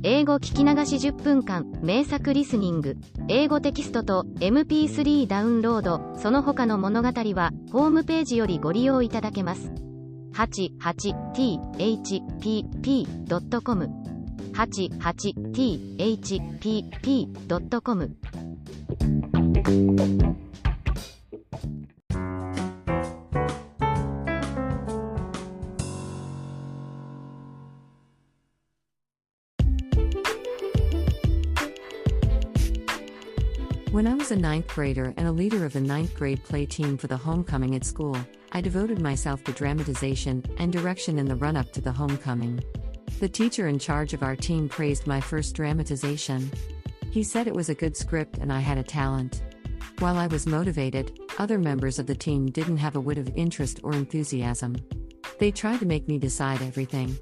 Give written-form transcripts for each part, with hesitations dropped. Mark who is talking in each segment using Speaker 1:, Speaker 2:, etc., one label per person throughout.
Speaker 1: 英語聞き流し10分間、名作リスニング、英語テキストと MP3 ダウンロード、その他の物語は、ホームページよりご利用いただけます。88thpp.com 88thpp.com
Speaker 2: When I was a ninth grader and a leader of the ninth grade play team for the homecoming at school, I devoted myself to dramatization and direction in the run-up to the homecoming. The teacher in charge of our team praised my first dramatization. He said it was a good script and I had a talent. While I was motivated, other members of the team didn't have a whit of interest or enthusiasm. They tried to make me decide everything.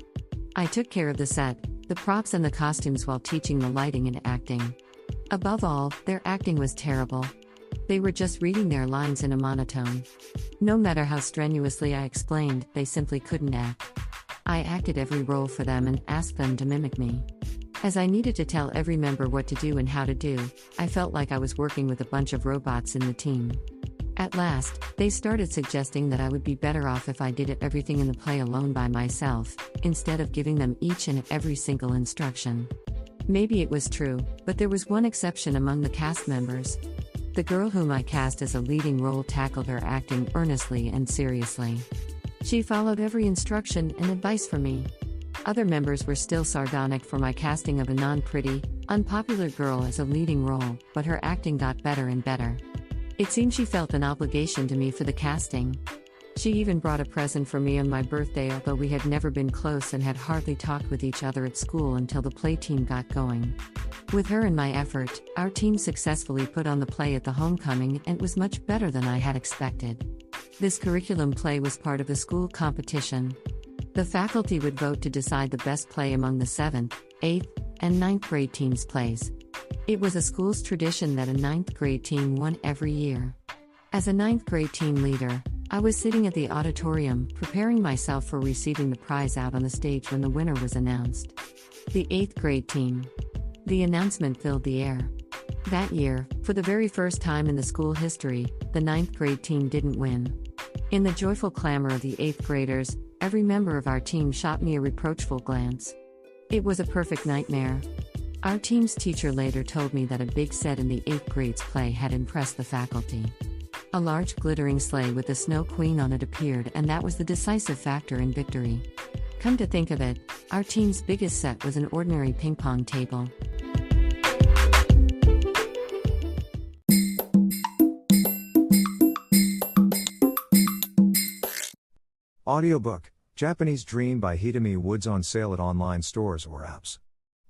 Speaker 2: I took care of the set, the props and the costumes while teaching the lighting and acting. Above all, their acting was terrible. They were just reading their lines in a monotone. No matter how strenuously I explained, they simply couldn't act. I acted every role for them and asked them to mimic me. As I needed to tell every member what to do and how to do, I felt like I was working with a bunch of robots in the team. At last, they started suggesting that I would be better off if I did everything in the play alone by myself, instead of giving them each and every single instruction. Maybe it was true, but there was one exception among the cast members. The girl whom I cast as a leading role tackled her acting earnestly and seriously. She followed every instruction and advice from me. Other members were still sardonic for my casting of a non-pretty, unpopular girl as a leading role, but her acting got better and better. It seemed she felt an obligation to me for the casting. She even brought a present for me on my birthday, although we had never been close and had hardly talked with each other at school until the play team got going. With her and my effort, our team successfully put on the play at the homecoming, and it was much better than I had expected. This curriculum play was part of a school competition. The faculty would vote to decide the best play among the 7th, 8th, and 9th grade teams' plays. It was a school's tradition that a 9th grade team won every year. As a 9th grade team leader, I was sitting at the auditorium, preparing myself for receiving the prize out on the stage when the winner was announced. The 8th grade team. The announcement filled the air. That year, for the very first time in the school history, the 9th grade team didn't win. In the joyful clamor of the 8th graders, every member of our team shot me a reproachful glance. It was a perfect nightmare. Our team's teacher later told me that a big set in the 8th grade's play had impressed the faculty. A large glittering sleigh with a snow queen on it appeared, and that was the decisive factor in victory. Come to think of it, our team's biggest set was an ordinary ping pong table.
Speaker 3: Audiobook, Japanese Dream by Hidemi Woods on sale at online stores or apps.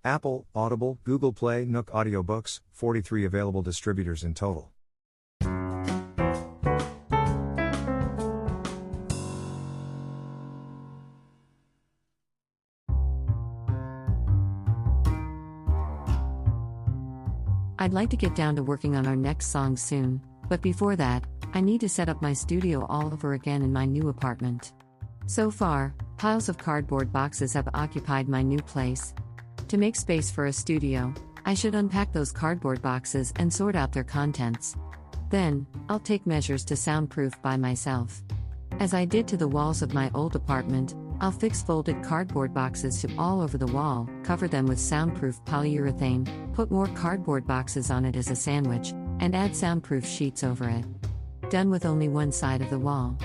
Speaker 3: Apple, Audible, Google Play, Nook Audiobooks, 43 available distributors in total.
Speaker 2: I'd like to get down to working on our next song soon, but before that, I need to set up my studio all over again in my new apartment. So far, piles of cardboard boxes have occupied my new place. To make space for a studio, I should unpack those cardboard boxes and sort out their contents. Then, I'll take measures to soundproof by myself. As I did to the walls of my old apartment, I'll fix folded cardboard boxes to all over the wall, cover them with soundproof polyurethane, put more cardboard boxes on it as a sandwich, and add soundproof sheets over it. Done with only one side of the wall.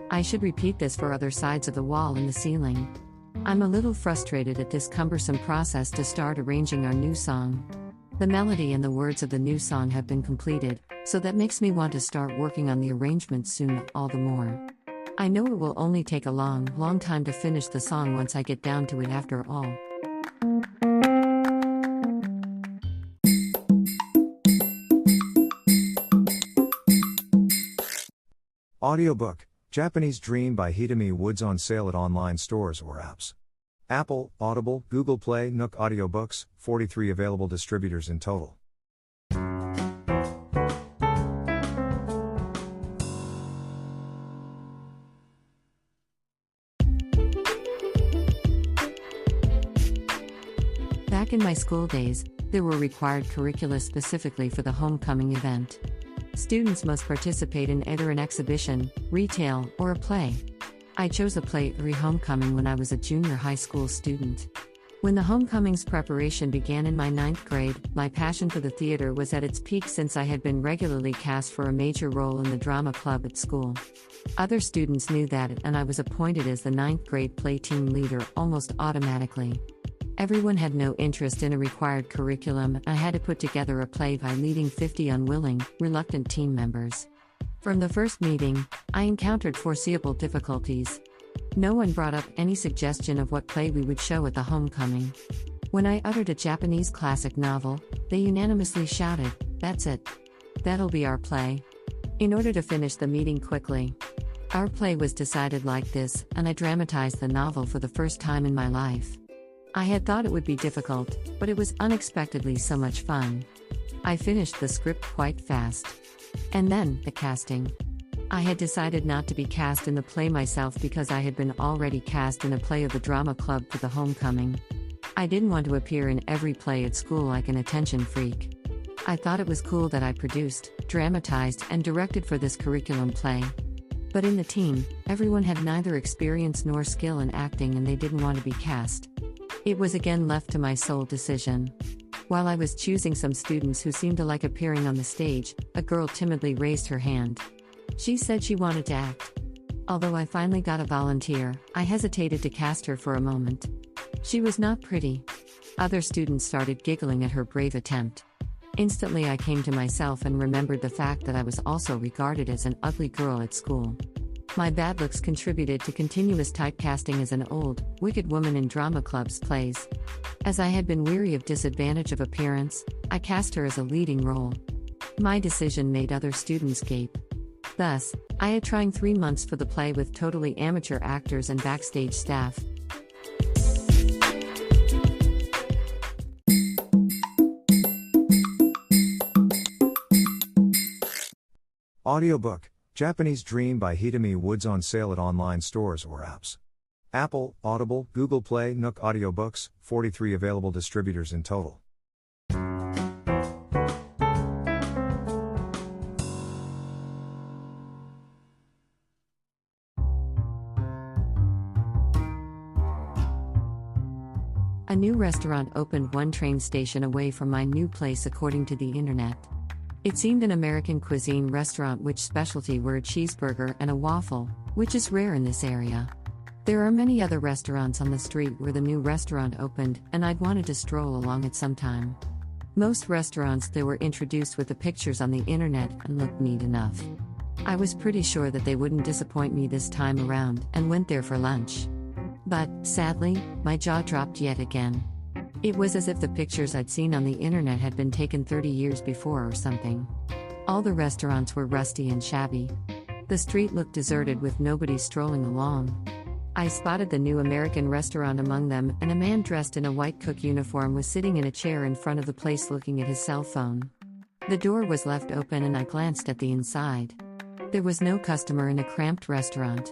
Speaker 2: I should repeat this for other sides of the wall and the ceiling. I'm a little frustrated at this cumbersome process to start arranging our new song. The melody and the words of the new song have been completed, so that makes me want to start working on the arrangement soon all the more. I know it will only take a long time to finish the song once I get down to it after all.
Speaker 3: Audiobook, Japanese Dream by Hidemi Woods on sale at online stores or apps. Apple, Audible, Google Play, Nook Audiobooks, 43 available distributors in total.
Speaker 2: Back in my school days, there were required curricula specifically for the homecoming event. Students must participate in either an exhibition, retail, or a play. I chose a play every homecoming when I was a junior high school student. When the homecoming's preparation began in my 9th grade, my passion for the theater was at its peak since I had been regularly cast for a major role in the drama club at school. Other students knew that, and I was appointed as the 9th grade play team leader almost automatically. Everyone had no interest in a required curriculum, and I had to put together a play by leading 50 unwilling, reluctant team members. From the first meeting, I encountered foreseeable difficulties. No one brought up any suggestion of what play we would show at the homecoming. When I uttered a Japanese classic novel, they unanimously shouted, "That's it. That'll be our play." In order to finish the meeting quickly, our play was decided like this, and I dramatized the novel for the first time in my life. I had thought it would be difficult, but it was unexpectedly so much fun. I finished the script quite fast. And then, the casting. I had decided not to be cast in the play myself because I had been already cast in a play of the drama club for the homecoming. I didn't want to appear in every play at school like an attention freak. I thought it was cool that I produced, dramatized, and directed for this curriculum play. But in the team, everyone had neither experience nor skill in acting and they didn't want to be cast. It was again left to my sole decision. While I was choosing some students who seemed to like appearing on the stage, a girl timidly raised her hand. She said she wanted to act. Although I finally got a volunteer, I hesitated to cast her for a moment. She was not pretty. Other students started giggling at her brave attempt. Instantly I came to myself and remembered the fact that I was also regarded as an ugly girl at school. My bad looks contributed to continuous typecasting as an old, wicked woman in drama club's plays. As I had been weary of disadvantage of appearance, I cast her as a leading role. My decision made other students gape. Thus, I had trying 3 months for the play with totally amateur actors and backstage staff.
Speaker 3: Audiobook, Japanese Dream by Hidemi Woods on sale at online stores or apps. Apple, Audible, Google Play, Nook Audiobooks, 43 available distributors in total.
Speaker 2: A new restaurant opened one train station away from my new place according to the internet. It seemed an American cuisine restaurant which specialty were a cheeseburger and a waffle, which is rare in this area. There are many other restaurants on the street where the new restaurant opened, and I'd wanted to stroll along it sometime. Most restaurants there were introduced with the pictures on the internet and looked neat enough. I was pretty sure that they wouldn't disappoint me this time around and went there for lunch. But, sadly, my jaw dropped yet again. It was as if the pictures I'd seen on the internet had been taken 30 years before or something. All the restaurants were rusty and shabby. The street looked deserted with nobody strolling along. I spotted the new American restaurant among them, and a man dressed in a white cook uniform was sitting in a chair in front of the place looking at his cell phone. The door was left open and I glanced at the inside. There was no customer in a cramped restaurant.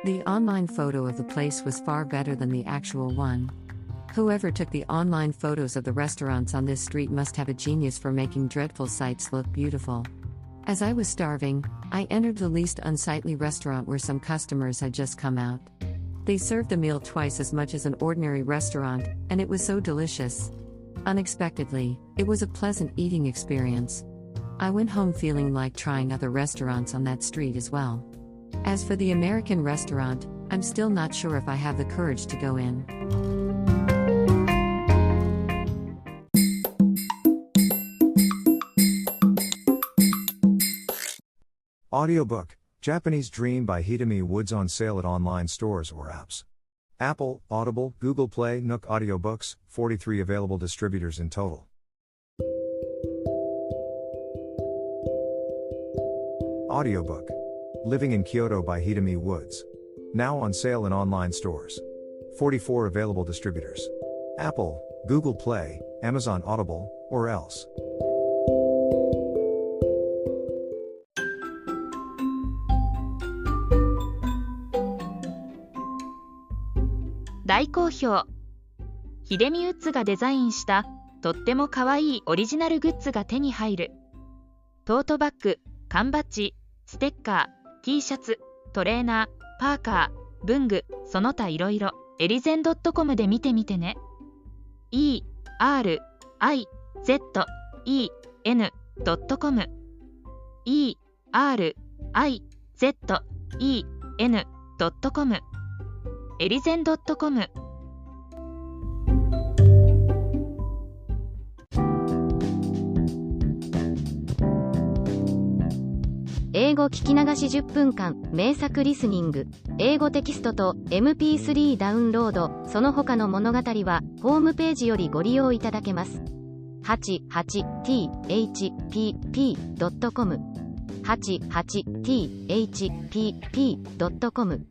Speaker 2: The online photo of the place was far better than the actual one. Whoever took the online photos of the restaurants on this street must have a genius for making dreadful sights look beautiful. As I was starving, I entered the least unsightly restaurant where some customers had just come out. They served the meal twice as much as an ordinary restaurant, and it was so delicious. Unexpectedly, it was a pleasant eating experience. I went home feeling like trying other restaurants on that street as well. As for the American restaurant, I'm still not sure if I have the courage to go in.
Speaker 3: Audiobook, Japanese Dream by Hidemi Woods on sale at online stores or apps. Apple, Audible, Google Play, Nook Audiobooks, 43 available distributors in total. Audiobook, Living in Kyoto by Hidemi Woods. Now on sale in online stores. 44 available distributors. Apple, Google Play, Amazon Audible, or else.
Speaker 1: 大好評。
Speaker 4: ヒデミウッズがデザインしたとってもかわいいオリジナルグッズが手に入る。トートバッグ、缶バッジ、ステッカー、T シャツ、トレーナー、パーカー、文具、その他いろいろ、エリゼン .com で見てみてね。erizen.com erizen.com エリゼン .com。
Speaker 1: 英語聞き流し10分間名作リスニング。英語テキストと MP3 ダウンロード、その他の物語はホームページよりご利用いただけます。88thpp.com 88thpp.com